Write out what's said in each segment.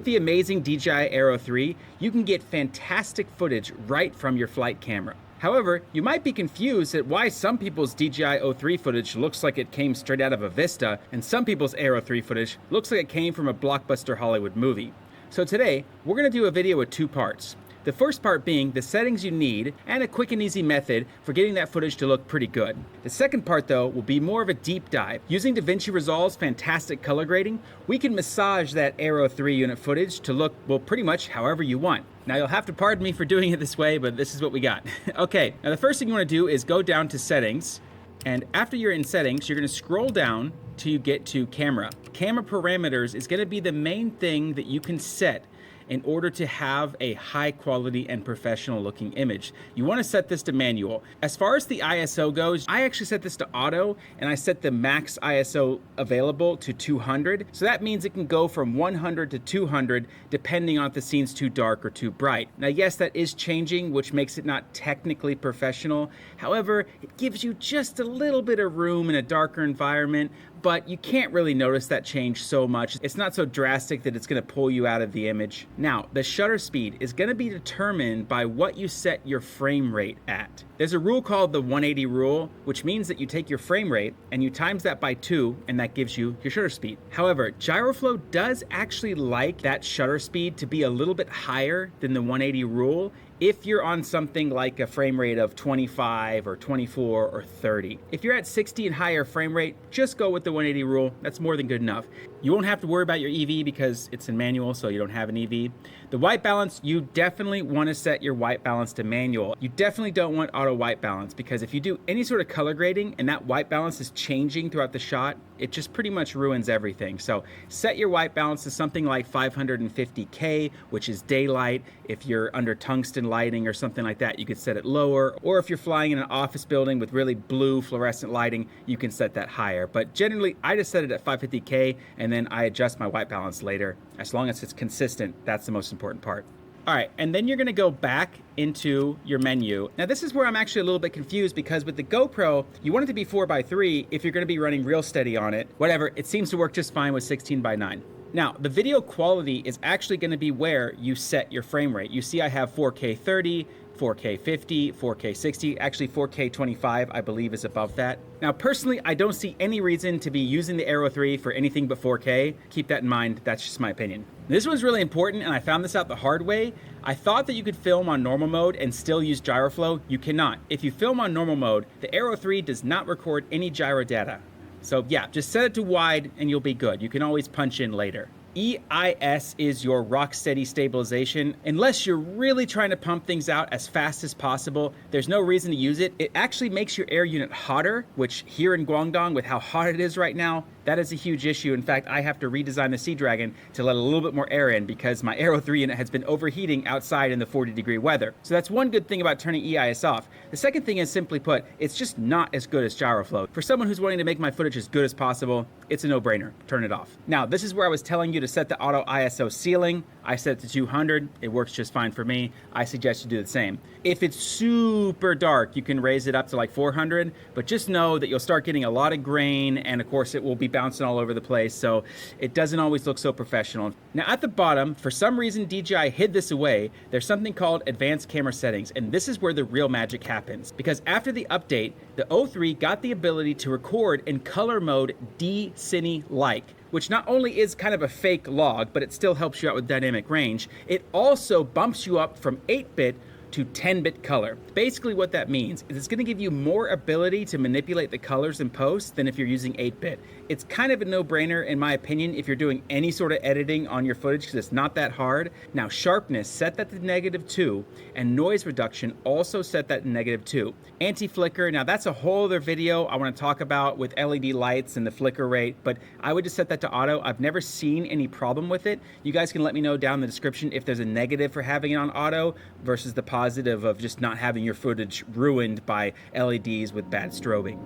With the amazing DJI Aero 3, you can get fantastic footage right from your flight camera. However, you might be confused at why some people's DJI O3 footage looks like it came straight out of a Vista, and some people's Aero 3 footage looks like it came from a blockbuster Hollywood movie. So today, we're going to do a video with two parts. The first part being the settings you need and a quick and easy method for getting that footage to look pretty good. The second part though will be more of a deep dive. Using DaVinci Resolve's fantastic color grading, we can massage that Aero 3 unit footage to look, well, pretty much however you want. Now you'll have to pardon me for doing it this way, but this is what we got. Okay, now the first thing you want to do is go down to settings, and after you're in settings, you're going to scroll down till you get to camera. Camera parameters is going to be the main thing that you can set in order to have a high quality and professional looking image. You want to set this to manual. As far as the ISO goes, I actually set this to auto, and I set the max ISO available to 200. So that means it can go from 100 to 200 depending on if the scene's too dark or too bright. Now yes, that is changing, which makes it not technically professional. However, it gives you just a little bit of room in a darker environment, but you can't really notice that change so much. It's not so drastic that it's gonna pull you out of the image. Now, the shutter speed is gonna be determined by what you set your frame rate at. There's a rule called the 180 rule, which means that you take your frame rate and you times that by 2, and that gives you your shutter speed. However, Gyroflow does actually like that shutter speed to be a little bit higher than the 180 rule if you're on something like a frame rate of 25 or 24 or 30. If you're at 60 and higher frame rate, just go with the 180 rule. That's more than good enough. You won't have to worry about your EV because it's in manual, so you don't have an EV. The white balance, you definitely want to set your white balance to manual. You definitely don't want auto white balance, because if you do any sort of color grading and that white balance is changing throughout the shot, it just pretty much ruins everything. So set your white balance to something like 550K, which is daylight. If you're under tungsten lighting or something like that, you could set it lower. Or if you're flying in an office building with really blue fluorescent lighting, you can set that higher. But generally, I just set it at 550K, and then I adjust my white balance later. As long as it's consistent, that's the most important part. All right, and then you're gonna go back into your menu. Now this is where I'm actually a little bit confused, because with the GoPro, you want it to be 4:3 if you're gonna be running Realestate on it. Whatever, it seems to work just fine with 16:9. Now, the video quality is actually gonna be where you set your frame rate. You see I have 4K 30, 4K 50, 4K 60, actually 4K 25, I believe is above that. Now, personally, I don't see any reason to be using the Aero 3 for anything but 4K. Keep that in mind, that's just my opinion. This one's really important, and I found this out the hard way. I thought that you could film on normal mode and still use Gyroflow. You cannot. If you film on normal mode, the Aero 3 does not record any gyro data. So yeah, just set it to wide and you'll be good. You can always punch in later. EIS is your rock steady stabilization. Unless you're really trying to pump things out as fast as possible, there's no reason to use it. It actually makes your air unit hotter, which here in Guangdong, with how hot it is right now, that is a huge issue. In fact, I have to redesign the Sea Dragon to let a little bit more air in because my Aero 3 unit has been overheating outside in the 40-degree weather. So that's one good thing about turning EIS off. The second thing is, simply put, it's just not as good as Gyroflow. For someone who's wanting to make my footage as good as possible, it's a no-brainer. Turn it off. Now, this is where I was telling you to set the auto ISO ceiling. I set it to 200. It works just fine for me. I suggest you do the same. If it's super dark, you can raise it up to like 400, but just know that you'll start getting a lot of grain, and of course it will be bouncing all over the place, so it doesn't always look so professional. Now at the bottom, for some reason DJI hid this away, there's something called advanced camera settings, and this is where the real magic happens. Because after the update, the O3 got the ability to record in color mode D-Cine-like, which not only is kind of a fake log, but it still helps you out with dynamic range. It also bumps you up from 8-bit to 10-bit color. Basically what that means is it's gonna give you more ability to manipulate the colors in post than if you're using 8-bit. It's kind of a no-brainer in my opinion if you're doing any sort of editing on your footage, because it's not that hard. Now sharpness, set that to -2, and noise reduction, also set that to -2. Anti-flicker, now that's a whole other video I wanna talk about with LED lights and the flicker rate, but I would just set that to auto. I've never seen any problem with it. You guys can let me know down in the description if there's a negative for having it on auto versus the positive of just not having your footage ruined by LEDs with bad strobing.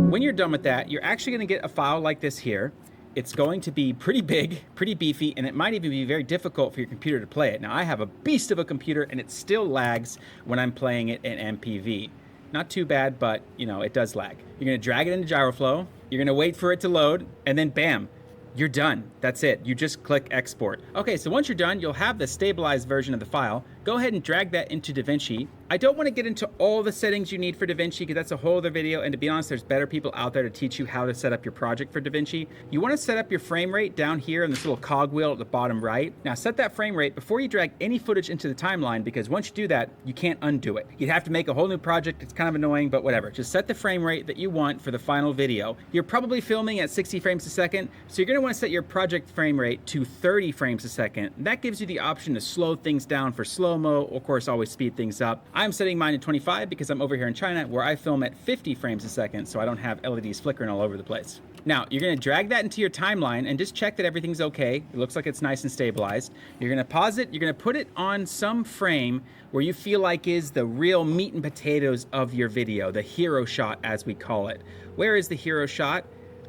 When you're done with that, you're actually gonna get a file like this here. It's going to be pretty big, pretty beefy, and it might even be very difficult for your computer to play it. Now, I have a beast of a computer, and it still lags when I'm playing it in MPV. Not too bad, but you know, it does lag. You're gonna drag it into GyroFlow. You're gonna wait for it to load, and then bam, you're done. That's it. You just click export. Okay, so once you're done, you'll have the stabilized version of the file. Go ahead and drag that into DaVinci. I don't want to get into all the settings you need for DaVinci because that's a whole other video, and to be honest, there's better people out there to teach you how to set up your project for DaVinci. You want to set up your frame rate down here in this little cog wheel at the bottom right. Now set that frame rate before you drag any footage into the timeline, because once you do that, you can't undo it. You'd have to make a whole new project. It's kind of annoying, but whatever. Just set the frame rate that you want for the final video. You're probably filming at 60 frames a second, so you're going to want to set your project frame rate to 30 frames a second. That gives you the option to slow things down for slow-mo, of course, always speed things up. I'm setting mine to 25 because I'm over here in China where I film at 50 frames a second, so I don't have LEDs flickering all over the place. Now, you're gonna drag that into your timeline and just check that everything's okay. It looks like it's nice and stabilized. You're gonna pause it, you're gonna put it on some frame where you feel like is the real meat and potatoes of your video, the hero shot as we call it. Where is the hero shot?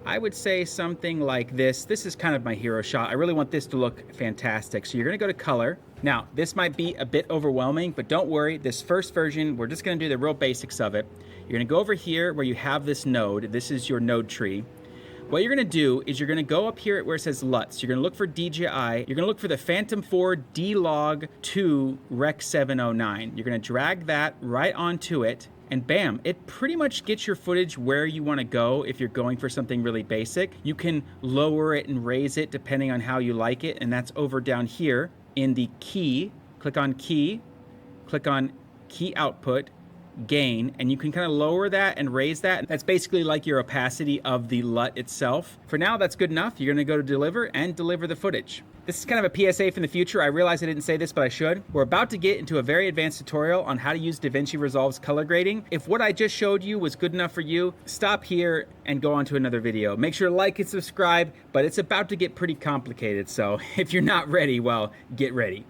I would say something like this. This is kind of my hero shot. I really want this to look fantastic. So you're gonna go to color. Now, this might be a bit overwhelming, but don't worry. This first version, we're just gonna do the real basics of it. You're gonna go over here where you have this node. This is your node tree. What you're gonna do is you're gonna go up here where it says LUTs. You're gonna look for DJI. You're gonna look for the Phantom 4 D-Log 2 Rec 709. You're gonna drag that right onto it. And bam, it pretty much gets your footage where you want to go if you're going for something really basic. You can lower it and raise it depending on how you like it, and that's over down here in the key. Click on key output, gain, and you can kind of lower that and raise that. That's basically like your opacity of the LUT itself. For now, that's good enough. You're gonna go to deliver and deliver the footage. This is kind of a PSA from the future. I realize I didn't say this, but I should. We're about to get into a very advanced tutorial on how to use DaVinci Resolve's color grading. If what I just showed you was good enough for you, stop here and go on to another video. Make sure to like and subscribe, but it's about to get pretty complicated. So if you're not ready, well, get ready.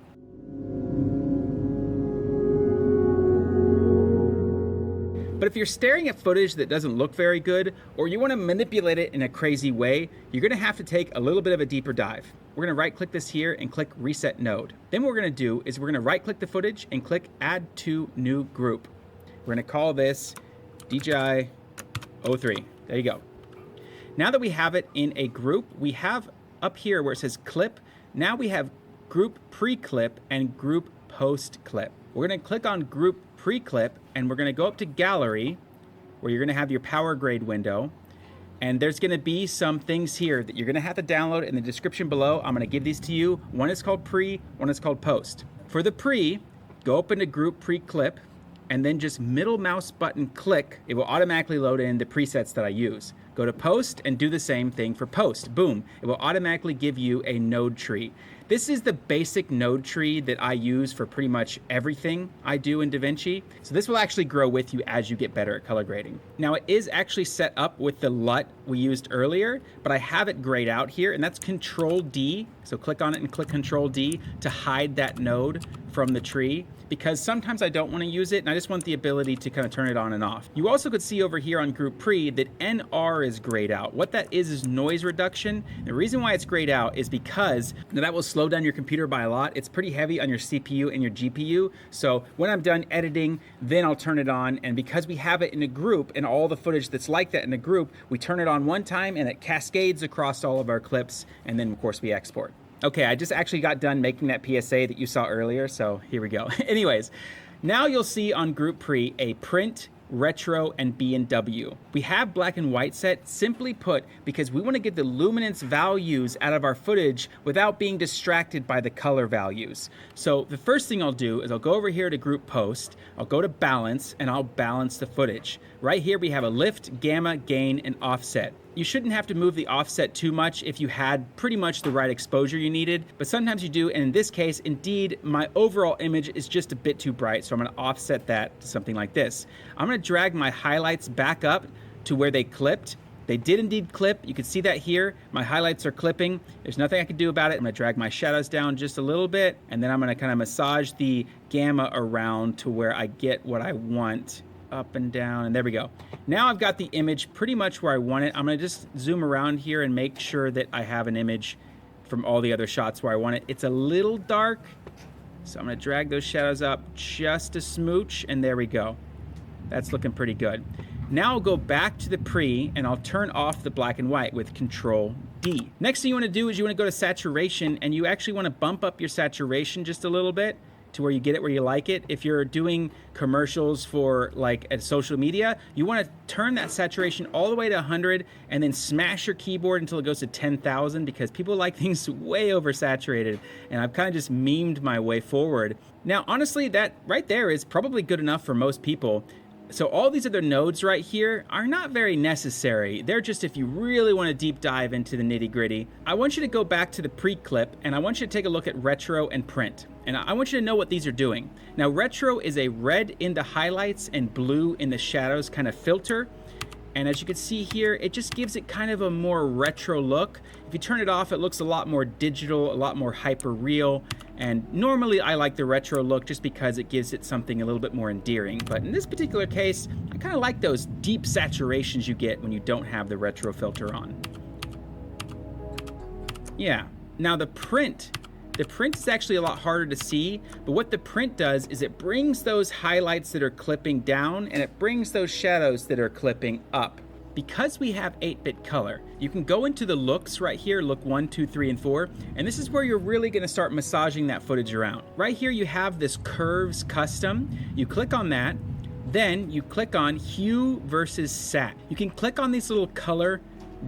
But if you're staring at footage that doesn't look very good, or you want to manipulate it in a crazy way, you're going to have to take a little bit of a deeper dive. We're going to right click this here and click Reset Node. Then what we're going to do is we're going to right click the footage and click Add to New Group. We're going to call this DJI 03. There you go. Now that we have it in a group, we have up here where it says Clip. Now we have Group Pre-Clip and Group Post-Clip. We're going to click on Group Pre-Clip, and we're going to go up to Gallery, where you're going to have your power grade window. And there's going to be some things here that you're going to have to download in the description below. I'm going to give these to you. One is called Pre, one is called Post. For the Pre, go up into Group Pre-Clip, and then just middle mouse button click. It will automatically load in the presets that I use. Go to Post and do the same thing for Post. Boom. It will automatically give you a node tree. This is the basic node tree that I use for pretty much everything I do in DaVinci. So this will actually grow with you as you get better at color grading. Now it is actually set up with the LUT we used earlier, but I have it grayed out here, and that's Control D. So click on it and click Control D to hide that node from the tree, because sometimes I don't want to use it and I just want the ability to kind of turn it on and off. You also could see over here on Group Pre that NR is grayed out. What that is noise reduction. The reason why it's grayed out is because that will slow down your computer by a lot. It's pretty heavy on your CPU and your GPU. So when I'm done editing, then I'll turn it on. And because we have it in a group and all the footage that's like that in a group, we turn it on one time and it cascades across all of our clips. And then of course we export. Okay, I just actually got done making that PSA that you saw earlier, so here we go. Anyways, now you'll see on Group Pre a print, retro, and B&W. We have black and white set, simply put, because we want to get the luminance values out of our footage without being distracted by the color values. So the first thing I'll do is I'll go over here to Group Post, I'll go to Balance, and I'll balance the footage. Right here we have a lift, gamma, gain, and offset. You shouldn't have to move the offset too much if you had pretty much the right exposure you needed, but sometimes you do, and in this case, indeed, my overall image is just a bit too bright, so I'm gonna offset that to something like this. I'm gonna drag my highlights back up to where they clipped. They did indeed clip. You can see that here. My highlights are clipping. There's nothing I can do about it. I'm gonna drag my shadows down just a little bit, and then I'm gonna kind of massage the gamma around to where I get what I want. Up and down, and there we go. Now I've got the image pretty much where I want it. I'm gonna just zoom around here and make sure that I have an image from all the other shots where I want it. It's a little dark, so I'm gonna drag those shadows up just a smooch, and there we go. That's looking pretty good. Now I'll go back to the pre and I'll turn off the black and white with Control D. Next thing you want to do is you want to go to saturation, and you actually want to bump up your saturation just a little bit to where you get it where you like it. If you're doing commercials for like at social media, you want to turn that saturation all the way to 100 and then smash your keyboard until it goes to 10,000, because people like things way oversaturated, and I've kind of just memed my way forward. Now, honestly, that right there is probably good enough for most people. So all these other nodes right here are not very necessary. They're just if you really want to deep dive into the nitty gritty. I want you to go back to the pre-clip, and I want you to take a look at retro and print. And I want you to know what these are doing. Now, retro is a red in the highlights and blue in the shadows kind of filter. And as you can see here, it just gives it kind of a more retro look. If you turn it off, it looks a lot more digital, a lot more hyper real. And normally I like the retro look just because it gives it something a little bit more endearing. But in this particular case, I kind of like those deep saturations you get when you don't have the retro filter on. Yeah, now the print is actually a lot harder to see, but what the print does is it brings those highlights that are clipping down, and it brings those shadows that are clipping up. Because we have 8-bit color, you can go into the looks right here, look 1, 2, 3, and 4, and this is where you're really gonna start massaging that footage around. Right here you have this curves custom. You click on that, then you click on hue versus sat. You can click on these little color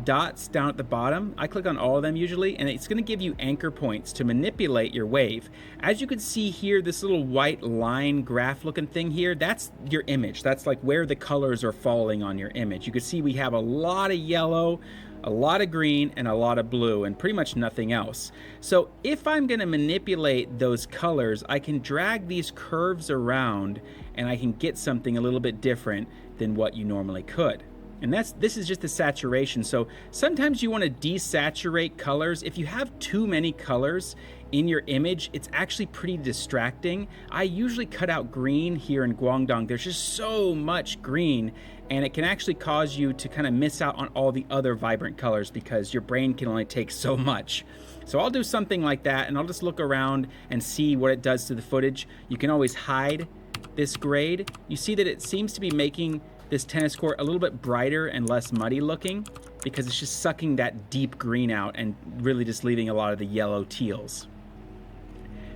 dots down at the bottom. I click on all of them usually, and it's going to give you anchor points to manipulate your wave. As you can see here, this little white line graph looking thing here, that's your image. That's like where the colors are falling on your image. You can see we have a lot of yellow, a lot of green, and a lot of blue, and pretty much nothing else. So if I'm going to manipulate those colors, I can drag these curves around and I can get something a little bit different than what you normally could. And this is just the saturation. So sometimes you want to desaturate colors. If you have too many colors in your image, it's actually pretty distracting. I usually cut out green here in Guangdong. There's just so much green, and it can actually cause you to kind of miss out on all the other vibrant colors because your brain can only take so much. So I'll do something like that, and I'll just look around and see what it does to the footage. You can always hide this grade. You see that it seems to be making this tennis court a little bit brighter and less muddy looking because it's just sucking that deep green out and really just leaving a lot of the yellow teals.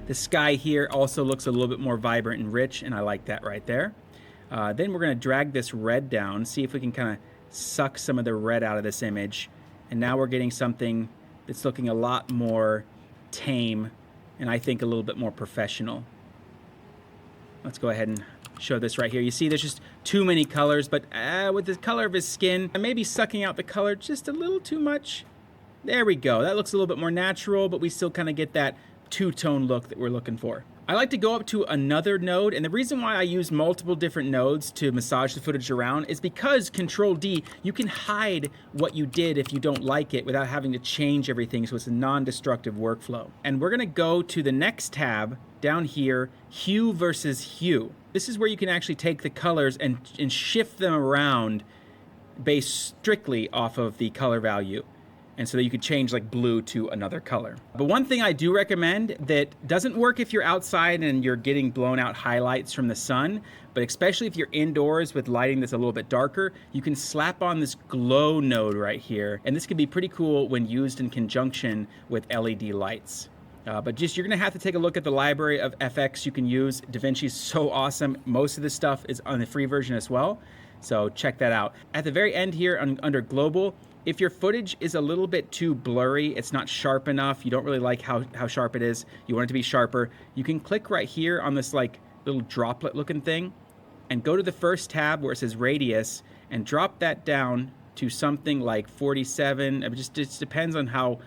The sky here also looks a little bit more vibrant and rich, and I like that right there. Then we're going to drag this red down, see if we can kind of suck some of the red out of this image. And now we're getting something that's looking a lot more tame and I think a little bit more professional. Let's go ahead and show this right here. You see there's just too many colors, but with the color of his skin, I may be sucking out the color just a little too much. There we go. That looks a little bit more natural, but we still kind of get that two-tone look that we're looking for. I like to go up to another node, and the reason why I use multiple different nodes to massage the footage around is because Control D, you can hide what you did if you don't like it without having to change everything, so it's a non-destructive workflow. And we're gonna go to the next tab down here, hue versus hue. This is where you can actually take the colors and shift them around based strictly off of the color value. And so that you could change like blue to another color. But one thing I do recommend that doesn't work if you're outside and you're getting blown out highlights from the sun, but especially if you're indoors with lighting that's a little bit darker, you can slap on this glow node right here. And this can be pretty cool when used in conjunction with LED lights. But just you're gonna have to take a look at the library of FX you can use. DaVinci is so awesome. Most of this stuff is on the free version as well. So check that out. At the very end here under global, if your footage is a little bit too blurry, it's not sharp enough, you don't really like how sharp it is, you want it to be sharper, you can click right here on this like little droplet looking thing and go to the first tab where it says radius and drop that down to something like 47. It just depends on how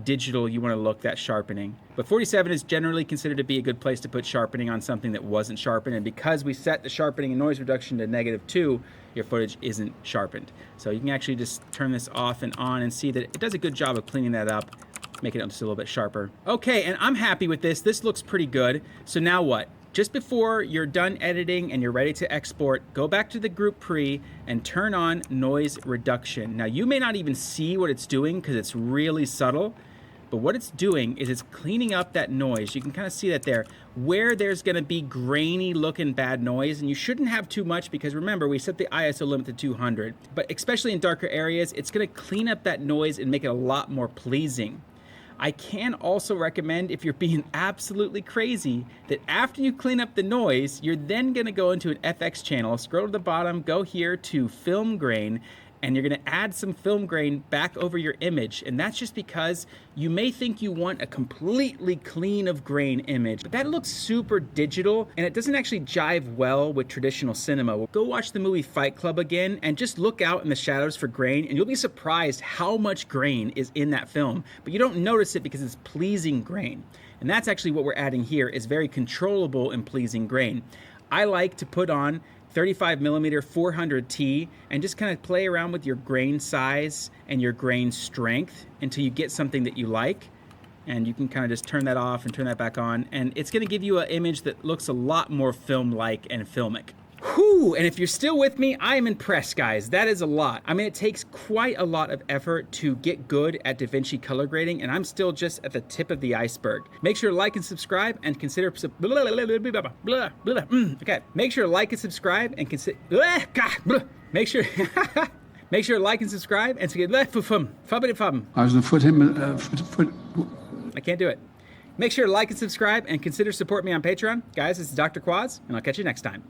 digital you want to look that sharpening. But 47 is generally considered to be a good place to put sharpening on something that wasn't sharpened, and because we set the sharpening and noise reduction to -2, your footage isn't sharpened. So you can actually just turn this off and on and see that it does a good job of cleaning that up, making it just a little bit sharper. Okay, and I'm happy with this. This looks pretty good. So now what? Just before you're done editing and you're ready to export, go back to the group pre and turn on noise reduction. Now you may not even see what it's doing because it's really subtle, but what it's doing is it's cleaning up that noise. You can kind of see that there, where there's going to be grainy looking bad noise, and you shouldn't have too much because remember, we set the ISO limit to 200, but especially in darker areas, it's going to clean up that noise and make it a lot more pleasing. I can also recommend, if you're being absolutely crazy, that after you clean up the noise, you're then going to go into an FX channel, scroll to the bottom, go here to film grain, and you're going to add some film grain back over your image. And that's just because you may think you want a completely clean of grain image, but that looks super digital and it doesn't actually jive well with traditional cinema. Go watch the movie Fight Club again and just look out in the shadows for grain, and you'll be surprised how much grain is in that film, but you don't notice it because it's pleasing grain. And that's actually what we're adding here, is very controllable and pleasing grain. I like to put on 35mm 400T and just kind of play around with your grain size and your grain strength until you get something that you like. And you can kind of just turn that off and turn that back on, and it's going to give you an image that looks a lot more film-like and filmic. Whew, and if you're still with me, I am impressed, guys. That is a lot. I mean, it takes quite a lot of effort to get good at DaVinci color grading, and I'm still just at the tip of the iceberg. Make sure to like and subscribe and consider... Okay, make sure to like and subscribe and consider... Make sure... Make sure to like and subscribe and I was the foot. I can't do it. Make sure to like and subscribe and consider support me on Patreon. Guys, this is Dr. Quads, and I'll catch you next time.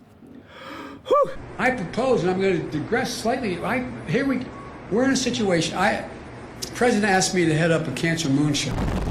Whew. I propose, and I'm going to digress slightly. We're in a situation. The president asked me to head up a cancer moonshot.